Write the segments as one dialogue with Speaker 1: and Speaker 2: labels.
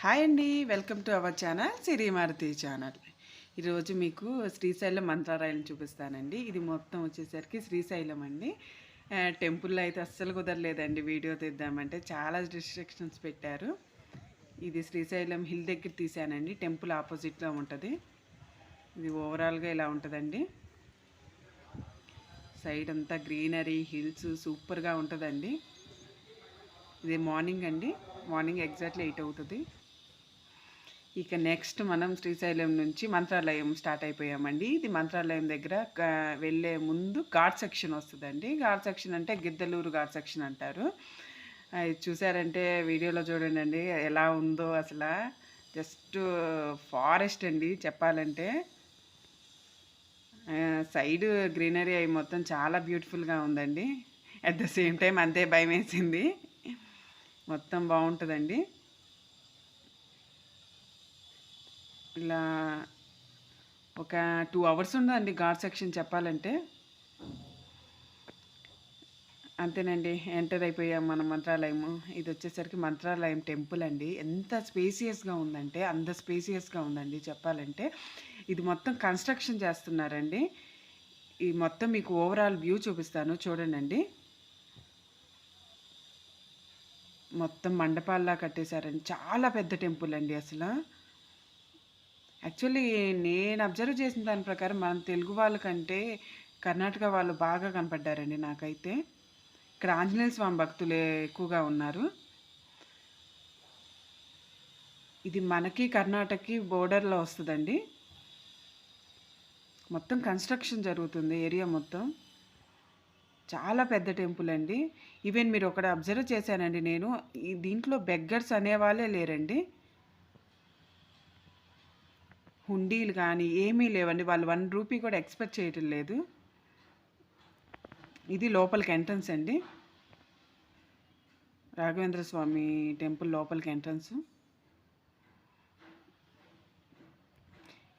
Speaker 1: Hi అండి, welcome to our channel Sirimaruthi channel. ఈరోజు మీకు శ్రీశైలం మంత్రాలయం చూపిస్తానండి. ఇది మొత్తం వచ్చేసరికి శ్రీశైలం అండి. టెంపుల్లో అయితే అస్సలు కుదరలేదండి వీడియో తీద్దామంటే, చాలా రిస్ట్రిక్షన్స్ పెట్టారు. ఇది శ్రీశైలం హిల్ దగ్గర తీసానండి, టెంపుల్ ఆపోజిట్లో ఉంటుంది. ఇది ఓవరాల్గా ఇలా ఉంటుందండి. సైడ్ అంతా గ్రీనరీ, హిల్స్ సూపర్గా ఉంటుందండి. ఇది మార్నింగ్ అండి, మార్నింగ్ ఎగ్జాక్ట్లీ 8 అవుతుంది. ఇక నెక్స్ట్ మనం శ్రీశైలం నుంచి మంత్రాలయం స్టార్ట్ అయిపోయామండి. ఇది మంత్రాలయం దగ్గర వెళ్ళే ముందు ఘాట్ సెక్షన్ వస్తుందండి. ఘాట్ సెక్షన్ అంటే గిద్దలూరు ఘాట్ సెక్షన్ అంటారు. అది చూసారంటే వీడియోలో చూడండి ఎలా ఉందో అసలు. జస్ట్ ఫారెస్ట్ అండి చెప్పాలంటే. సైడ్ గ్రీనరీ అవి మొత్తం చాలా బ్యూటిఫుల్గా ఉందండి. అట్ ద సేమ్ టైం అంతే భయం వేసింది. మొత్తం బాగుంటుందండి. ఇలా ఒక 2 అవర్స్ ఉందండి ఘాట్ సెక్షన్ చెప్పాలంటే. అంతేనండి, ఎంటర్ అయిపోయాం మనం మంత్రాలయము. ఇది వచ్చేసరికి మంత్రాలయం టెంపుల్ అండి. ఎంత స్పేసియస్గా ఉందంటే అంత స్పేసియస్గా ఉందండి చెప్పాలంటే. ఇది మొత్తం కన్స్ట్రక్షన్ చేస్తున్నారండి. ఈ మొత్తం మీకు ఓవరాల్ వ్యూ చూపిస్తాను చూడండి. మొత్తం మండపాల్లా కట్టేశారండి. చాలా పెద్ద టెంపుల్ అండి అసలు. యాక్చువల్లీ నేను అబ్జర్వ్ చేసిన దాని ప్రకారం మన తెలుగు వాళ్ళకంటే కర్ణాటక వాళ్ళు బాగా కనపడ్డారండి నాకైతే. ఇక్కడ ఆంజనేయ స్వామి భక్తులే ఎక్కువగా ఉన్నారు. ఇది మనకి కర్ణాటకకి బోర్డర్లో వస్తుందండి. మొత్తం కన్స్ట్రక్షన్ జరుగుతుంది ఏరియా మొత్తం. చాలా పెద్ద టెంపుల్ అండి. ఈవెన్ మీరు ఒకటి అబ్జర్వ్ చేశానండి నేను, ఈ దీంట్లో బెగ్గర్స్ అనేవాళ్ళే లేరండి. హుండీలు కానీ ఏమీ లేవండి. వాళ్ళు 1 రూపీ కూడా ఎక్స్పెక్ట్ చేయటం లేదు. ఇది లోపలికి ఎంట్రన్స్ అండి, రాఘవేంద్ర స్వామి టెంపుల్ లోపలికి ఎంట్రన్స్.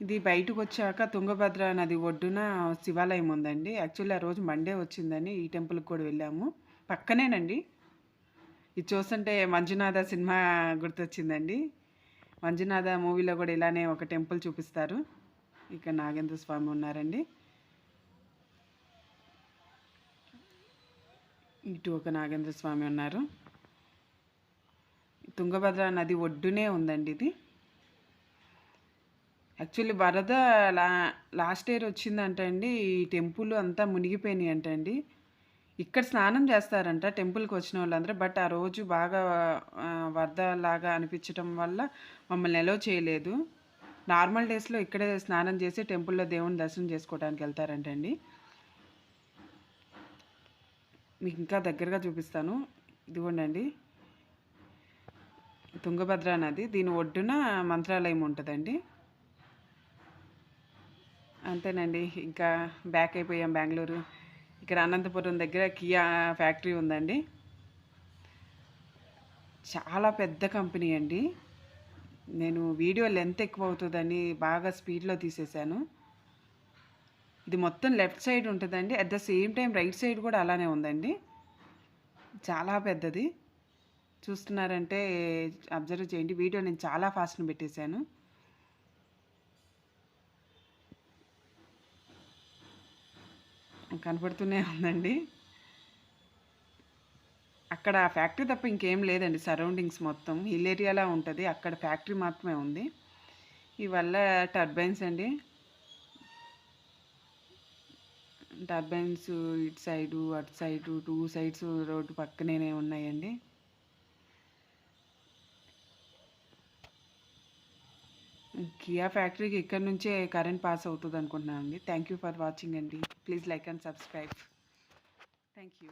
Speaker 1: ఇది బయటకు వచ్చాక తుంగభద్ర నది ఒడ్డున శివాలయం ఉందండి. యాక్చువల్లీ ఆ రోజు మండే వచ్చిందని ఈ టెంపుల్కి కూడా వెళ్ళాము. పక్కనేనండి. ఇది చూస్తుంటే మంజునాథ సినిమా గుర్తొచ్చిందండి. మంజునాథ మూవీలో కూడా ఇలానే ఒక టెంపుల్ చూపిస్తారు. ఇక్కడ నాగేంద్ర స్వామి ఉన్నారండి. ఇటు ఒక నాగేంద్ర స్వామి ఉన్నారు. తుంగభద్ర నది ఒడ్డునే ఉందండి ఇది. యాక్చువల్లీ వరద లాస్ట్ ఇయర్ వచ్చిందంట అండి. ఈ టెంపుల్ అంతా మునిగిపోయినాయి అంటండి. ఇక్కడ స్నానం చేస్తారంట టెంపుల్కి వచ్చిన వాళ్ళందరూ. బట్ ఆ రోజు బాగా వరద లాగా అనిపించడం వల్ల మమ్మల్ని ఎలో చేయలేదు. నార్మల్ డేస్లో ఇక్కడే స్నానం చేసి టెంపుల్లో దేవుని దర్శనం చేసుకోవడానికి వెళ్తారంటండి. మీకు ఇంకా దగ్గరగా చూపిస్తాను. ఇదిగోండి తుంగభద్ర నది, దీని ఒడ్డున మంత్రాలయం ఉంటుందండి. అంతేనండి, ఇంకా బ్యాక్ అయిపోయాం బెంగళూరు. ఇక్కడ అనంతపురం దగ్గర కియా ఫ్యాక్టరీ ఉందండి. చాలా పెద్ద కంపెనీ అండి. నేను వీడియో లెంత్ ఎక్కువ అవుతుందని బాగా స్పీడ్లో తీసేశాను. ఇది మొత్తం లెఫ్ట్ సైడ్ ఉంటుందండి. At the same time right side కూడా అలానే ఉందండి. చాలా పెద్దది. చూస్తున్నారంటే అబ్జర్వ్ చేయండి. వీడియో నేను చాలా ఫాస్ట్గా పెట్టేశాను. కనపడుతూనే ఉందండి. అక్కడ ఫ్యాక్టరీ తప్ప ఇంకేం లేదండి. సరౌండింగ్స్ మొత్తం హిల్ ఏరియాలా ఉంటుంది. అక్కడ ఫ్యాక్టరీ మాత్రమే ఉంది. ఇవల్ల టర్బైన్స్ అండి. టర్బైన్స్ ఇటు సైడు అటు సైడు 2 సైడ్స్ రోడ్డు పక్కనే ఉన్నాయండి. కియా ఫ్యాక్టరీకి ఇక్కడ నుంచే కరెంట్ పాస్ అవుతుంది అనుకుంటున్నాను అండి. థ్యాంక్ యూ ఫర్ వాచింగ్ అండి. Please like and subscribe. Thank you.